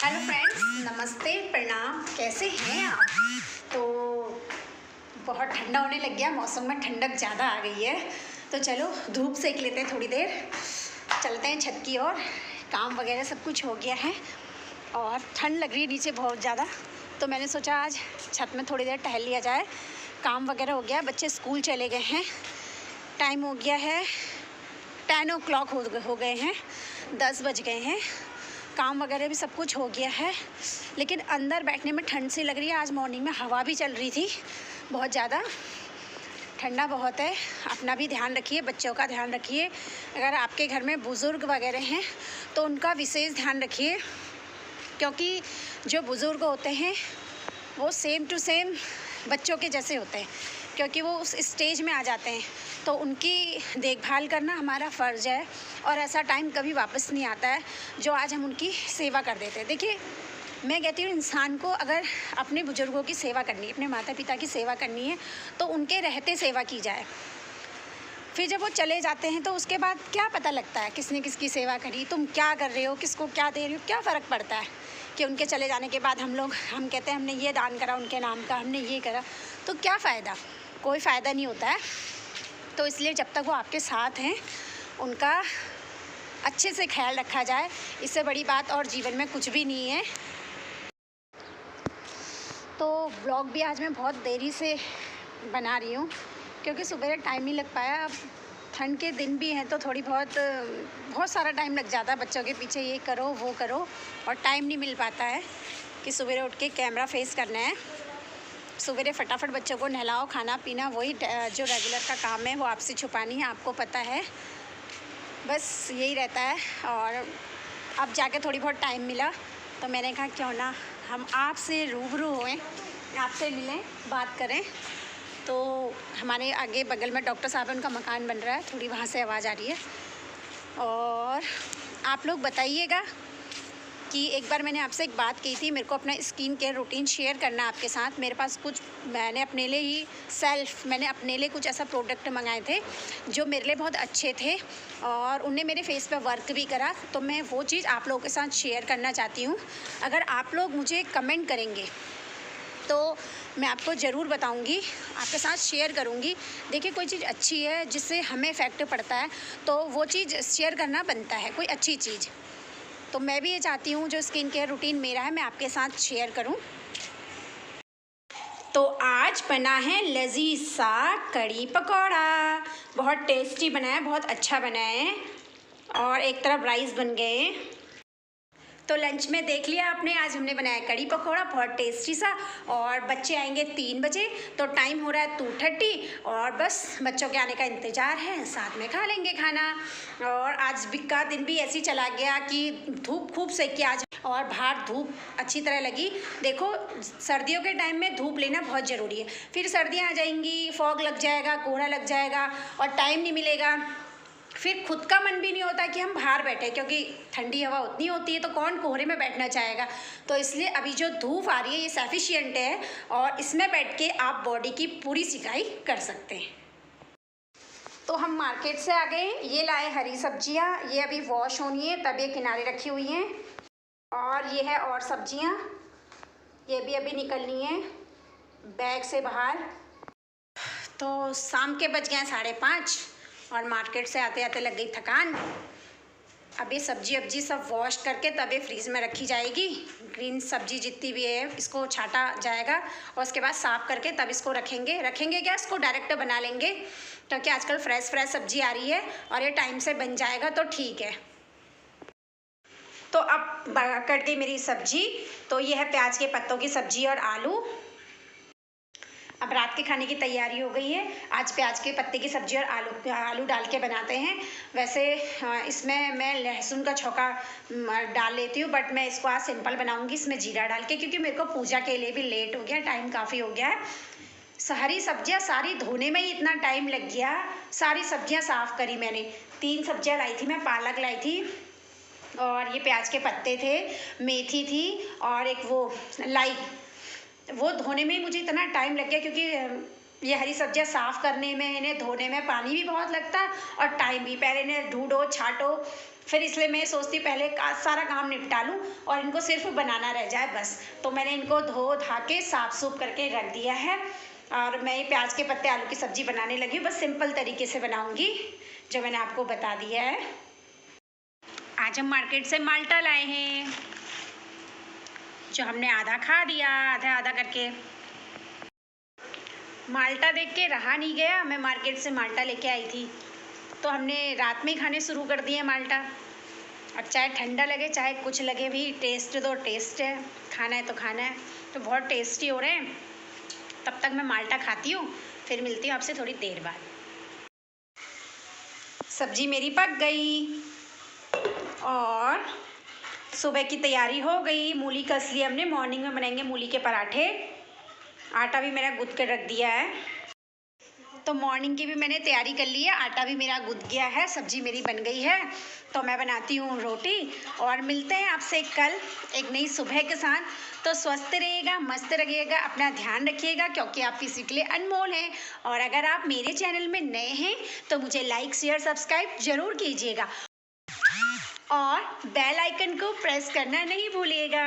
Hello friends, नमस्ते, प्रणाम। कैसे हैं आप? तो बहुत ठंडा होने लग गया, मौसम में ठंडक ज़्यादा आ गई है। तो चलो धूप सेक लेते हैं थोड़ी देर, चलते हैं छत की ओर। काम वगैरह सब कुछ हो गया है और ठंड लग रही है नीचे बहुत ज़्यादा। तो मैंने सोचा आज छत में थोड़ी देर टहल लिया जाए। काम वगैरह हो गया, बच्चे स्कूल चले गए हैं, टाइम हो गया है 10 o'clock हो गए हैं, 10 बज गए हैं। काम वगैरह भी सब कुछ हो गया है, लेकिन अंदर बैठने में ठंड सी लग रही है। आज मॉर्निंग में हवा भी चल रही थी बहुत ज़्यादा, ठंडा बहुत है। अपना भी ध्यान रखिए, बच्चों का ध्यान रखिए। अगर आपके घर में बुज़ुर्ग वगैरह हैं तो उनका विशेष ध्यान रखिए, क्योंकि जो बुज़ुर्ग होते हैं वो सेम टू सेम बच्चों के जैसे होते हैं, क्योंकि वो उस स्टेज में आ जाते हैं। तो उनकी देखभाल करना हमारा फ़र्ज़ है और ऐसा टाइम कभी वापस नहीं आता है जो आज हम उनकी सेवा कर देते हैं। देखिए, मैं कहती हूँ इंसान को अगर अपने बुज़ुर्गों की सेवा करनी है, अपने माता पिता की सेवा करनी है, तो उनके रहते सेवा की जाए। फिर जब वो चले जाते हैं तो उसके बाद क्या पता लगता है किसने किसकी सेवा करी, तुम क्या कर रहे हो, किसको क्या दे रहे हो, क्या फ़र्क पड़ता है कि उनके चले जाने के बाद हम कहते हैं हमने ये दान करा उनके नाम का, हमने ये करा। तो क्या फ़ायदा? कोई फ़ायदा नहीं होता है। तो इसलिए जब तक वो आपके साथ हैं उनका अच्छे से ख्याल रखा जाए। इससे बड़ी बात और जीवन में कुछ भी नहीं है। तो ब्लॉग भी आज मैं बहुत देरी से बना रही हूँ, क्योंकि सुबह टाइम नहीं लग पाया। अब ठंड के दिन भी हैं तो थोड़ी बहुत सारा टाइम लग जाता है बच्चों के पीछे, ये करो वो करो, और टाइम नहीं मिल पाता है कि सुबह उठ के कैमरा फेस करना है। सुबह फटाफट बच्चों को नहलाओ, खाना पीना, वही जो रेगुलर का काम है वो आपसे छुपानी है, आपको पता है। बस यही रहता है। और अब जाके थोड़ी बहुत टाइम मिला तो मैंने कहा क्यों ना हम आपसे रूबरू होएं, आपसे मिलें, बात करें। तो हमारे आगे बगल में डॉक्टर साहब है, उनका मकान बन रहा है, थोड़ी वहाँ से आवाज़ आ रही है। और आप लोग बताइएगा कि एक बार मैंने आपसे एक बात की थी, मेरे को अपना स्किन केयर रूटीन शेयर करना आपके साथ। मेरे पास कुछ मैंने अपने लिए कुछ ऐसा प्रोडक्ट मंगाए थे जो मेरे लिए बहुत अच्छे थे और उन्हें मेरे फेस पे वर्क भी करा। तो मैं वो चीज़ आप लोगों के साथ शेयर करना चाहती हूँ। अगर आप लोग मुझे कमेंट करेंगे तो मैं आपको ज़रूर बताऊंगी, आपके साथ शेयर करूंगी। देखिए, कोई चीज़ अच्छी है जिससे हमें इफ़ेक्ट पड़ता है तो वो चीज़ शेयर करना बनता है, कोई अच्छी चीज़। तो मैं भी ये चाहती हूँ जो स्किन केयर रूटीन मेरा है मैं आपके साथ शेयर करूँ। तो आज बना है लजीज सा कड़ी पकौड़ा, बहुत टेस्टी बना है, बहुत अच्छा बना है। और एक तरफ राइस बन गए। तो लंच में देख लिया आपने, आज हमने बनाया कड़ी पकौड़ा, बहुत टेस्टी सा। और बच्चे आएंगे 3 बजे, तो टाइम हो रहा है 2:30 और बस बच्चों के आने का इंतज़ार है, साथ में खा लेंगे खाना। और आज का दिन भी ऐसे ही चला गया कि धूप खूब सेकी आज, और बाहर धूप अच्छी तरह लगी। देखो, सर्दियों के टाइम में धूप लेना बहुत ज़रूरी है। फिर सर्दियाँ आ जाएंगी, फॉग लग जाएगा, कोहरा लग जाएगा और टाइम नहीं मिलेगा। फिर खुद का मन भी नहीं होता कि हम बाहर बैठे, क्योंकि ठंडी हवा उतनी होती है तो कौन कोहरे में बैठना चाहेगा। तो इसलिए अभी जो धूप आ रही है ये सफिशिएंट है और इसमें बैठ के आप बॉडी की पूरी सिकाई कर सकते हैं। तो हम मार्केट से आ गए, ये लाए हरी सब्जियां, ये अभी वॉश होनी है तब ये किनारे रखी हुई हैं। और ये है और सब्जियां, ये भी अभी निकलनी है बैग से बाहर। तो शाम के बज गए 5:30 और मार्केट से आते आते लग गई थकान। अब ये सब्जी सब वॉश करके तब ये फ्रीज में रखी जाएगी। ग्रीन सब्जी जितनी भी है इसको छाटा जाएगा और उसके बाद साफ़ करके तब इसको रखेंगे क्या, इसको डायरेक्ट बना लेंगे, क्योंकि आजकल फ्रेश सब्जी आ रही है और ये टाइम से बन जाएगा तो ठीक है। तो अब कट गई मेरी सब्जी। तो ये है प्याज के पत्तों की सब्जी और आलू। अब रात के खाने की तैयारी हो गई है। आज प्याज के पत्ते की सब्ज़ी और आलू डाल के बनाते हैं। वैसे इसमें मैं लहसुन का छौंका डाल लेती हूँ, बट मैं इसको आज सिंपल बनाऊंगी इसमें जीरा डाल के, क्योंकि मेरे को पूजा के लिए भी लेट हो गया, टाइम काफ़ी हो गया है। हरी सब्जियाँ सारी धोने में ही इतना टाइम लग गया। सारी सब्जियाँ साफ़ करी मैंने, 3 सब्जियाँ लाई थी मैं, पालक लाई थी और ये प्याज के पत्ते थे, मेथी थी और एक वो लाई। वो धोने में ही मुझे इतना टाइम लग गया, क्योंकि ये हरी सब्जियां साफ़ करने में, इन्हें धोने में पानी भी बहुत लगता है और टाइम भी। पहले इन्हें ढूंढो छाटो फिर इसलिए मैं सोचती पहले सारा काम निपटा लूँ और इनको सिर्फ बनाना रह जाए बस। तो मैंने इनको धो धा के साफ सूफ करके रख दिया है और मैं ये प्याज के पत्ते आलू की सब्ज़ी बनाने लगी हूँ। बस सिंपल तरीके से बनाऊँगी जो मैंने आपको बता दिया है। आज हम मार्केट से माल्टा लाए हैं जो हमने आधा खा दिया, आधा आधा करके। माल्टा देख के रहा नहीं गया, मैं मार्केट से माल्टा लेके आई थी तो हमने रात में ही खाने शुरू कर दिए माल्टा। अब चाहे ठंडा लगे चाहे कुछ लगे भी, टेस्ट तो टेस्ट है, खाना है तो खाना है। तो बहुत टेस्टी हो रहे हैं। तब तक मैं माल्टा खाती हूँ, फिर मिलती हूँ आपसे थोड़ी देर बाद। सब्जी मेरी पक गई और सुबह की तैयारी हो गई। मूली कस ली हमने, मॉर्निंग में बनाएंगे मूली के पराठे। आटा भी मेरा गूँथ कर रख दिया है, तो मॉर्निंग की भी मैंने तैयारी कर ली है। आटा भी मेरा गूँथ गया है, सब्जी मेरी बन गई है, तो मैं बनाती हूँ रोटी। और मिलते हैं आपसे कल एक नई सुबह के साथ। तो स्वस्थ रहिएगा, मस्त रहिएगा, अपना ध्यान रखिएगा क्योंकि आप किसी के लिए अनमोल हैं। और अगर आप मेरे चैनल में नए हैं तो मुझे लाइक शेयर सब्सक्राइब ज़रूर कीजिएगा और बेल आइकन को प्रेस करना नहीं भूलिएगा।